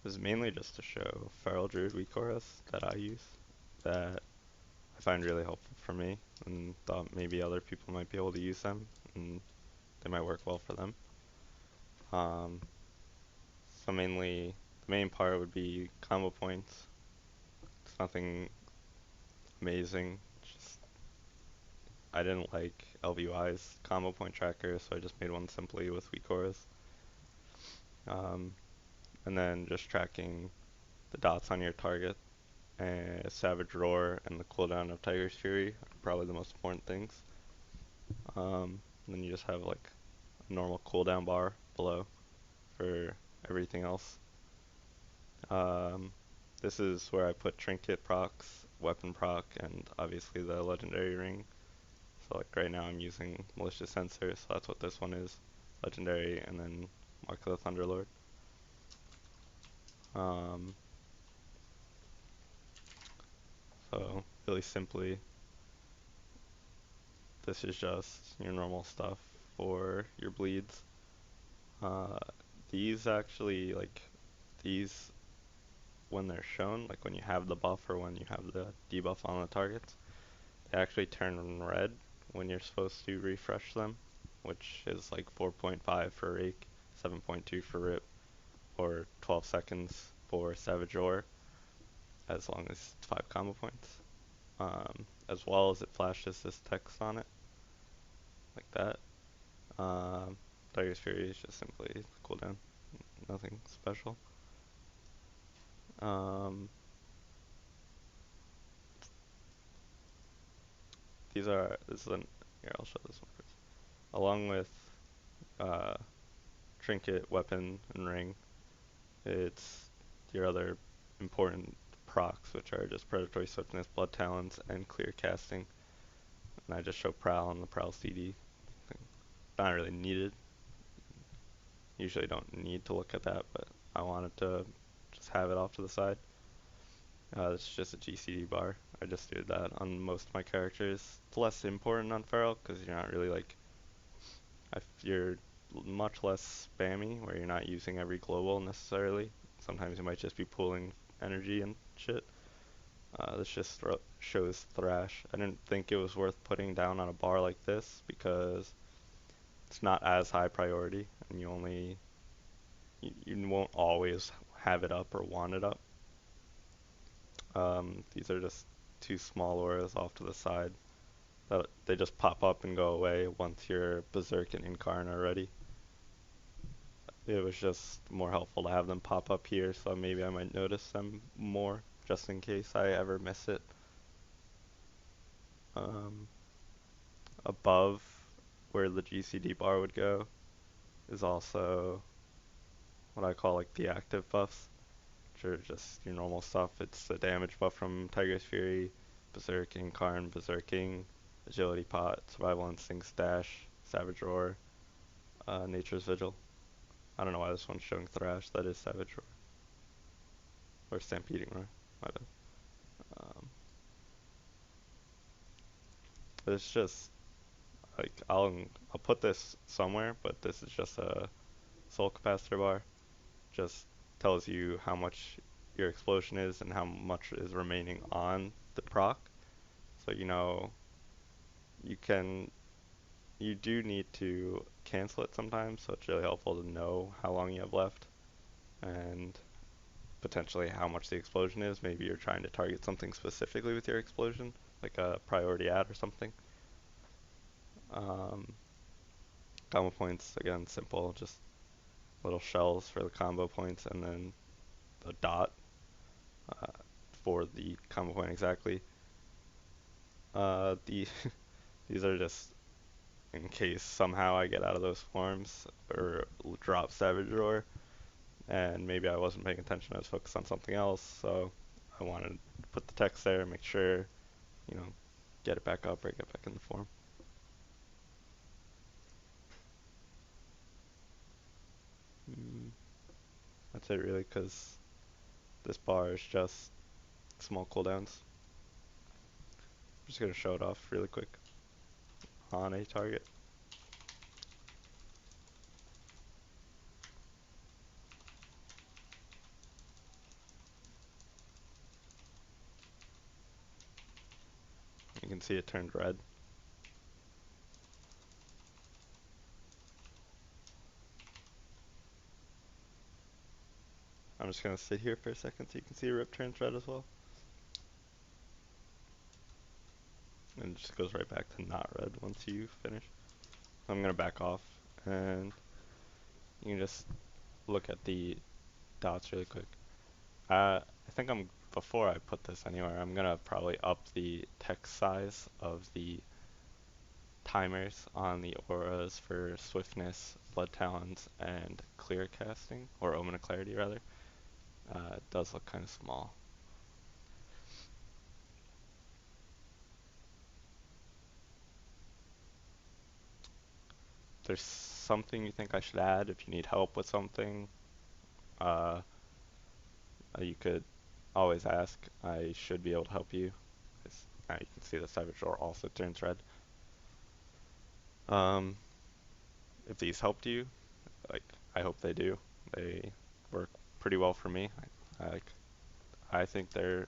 This is mainly just to show feral Druid WeakAuras that I use, that I find really helpful for me, and thought maybe other people might be able to use them, and they might work well for them. Um, so mainly, the main part would be combo points. It's nothing amazing, just I didn't like LVY's combo point tracker, so I just made one simply with WeakAuras. Um, and then just tracking the dots on your target, and Savage Roar and the cooldown of Tiger's Fury are probably the most important things. And then you just have like a normal cooldown bar below for everything else. Um, this is where I put trinket procs, weapon proc, and obviously the legendary ring. So like right now I'm using malicious sensor, so that's what this one is, legendary, and then Mark of the Thunderlord. Um, so really simply, this is just your normal stuff for your bleeds. Uh, these actually, like, these, when they're shown, like when you have the buff or when you have the debuff on the targets, they actually turn red when you're supposed to refresh them, which is like 4.5 for Rake, 7.2 for Rip, or 12 seconds for Savage Roar, as long as it's 5 combo points. As well as it flashes this text on it, like that. Um, Tiger's Fury is just simply cooldown, nothing special. Um, this is an, here I'll show this one first. Along with uh, Trinket, Weapon, and Ring, it's your other important procs, which are just Predatory Swiftness, Blood Talons, and Clear Casting. And I just show Prowl and the Prowl CD. Not really needed. Usually don't need to look at that, but I wanted to just have it off to the side. It's just a GCD bar. I just did that on most of my characters. It's less important on Feral because you're not really like, you're much less spammy where you're not using every global necessarily. Sometimes you might just be pooling energy and shit. This just shows Thrash. I didn't think it was worth putting down on a bar like this because it's not as high priority and you won't always have it up or want it up. These are just two small auras off to the side that they just pop up and go away once your Berserk and Incarn are ready. It was just more helpful to have them pop up here, so maybe I might notice them more just in case I ever miss it. Um, Above where the GCD bar would go is also what I call like the active buffs, which are just your normal stuff. It's the damage buff from Tiger's Fury, Berserking, Karn, Berserking, Agility Pot, Survival Instinct, Dash, Savage Roar, Nature's Vigil. I don't know why this one's showing Thrash, that is Savage Roar. Or Stampeding Roar, my bad. Um, but it's just, like, I'll put this somewhere, but this is just a soul capacitor bar. Just tells you how much your explosion is and how much is remaining on the proc. So you know you can you do need to cancel it sometimes, so it's really helpful to know how long you have left and potentially how much the explosion is. Maybe you're trying to target something specifically with your explosion, like a priority ad or something. Um, Combo points, again, simple, just little shells for the combo points and then a dot uh, for the combo point exactly. The these are just in case somehow I get out of those forms or drop Savage Roar, and maybe I wasn't paying attention, I was focused on something else, so I wanted to put the text there, make sure, you know, get it back up or get back in the form. Mm, that's it really, because this bar is just small cooldowns. I'm just going to show it off really quick on a target. can see it turned red. I'm just gonna sit here for a second so you can see a rip turns red as well. And it just goes right back to not red once you finish. So I'm gonna back off and you can just look at the dots really quick. I think before I put this anywhere, I'm gonna probably up the text size of the timers on the auras for swiftness, blood talons, and clear casting, or omen of clarity rather. It does look kind of small. If there's something you think I should add, if you need help with something, uh, you could always ask. I should be able to help you. You can see the savage door also turns red. Um, if these helped you, like I hope they do. They work pretty well for me. Like I think they're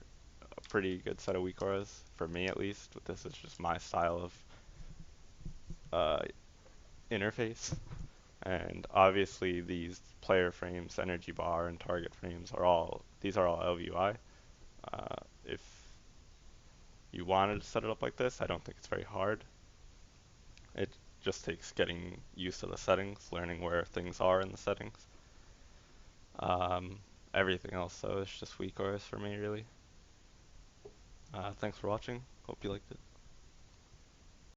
a pretty good set of WeakAuras for me at least. This is just my style of uh, interface. And obviously these player frames, energy bar, and target frames these are all LVUI. If you wanted to set it up like this, I don't think it's very hard. It just takes getting used to the settings, learning where things are in the settings. Um, Everything else though is just WeakAuras for me really. Thanks for watching. Hope you liked it.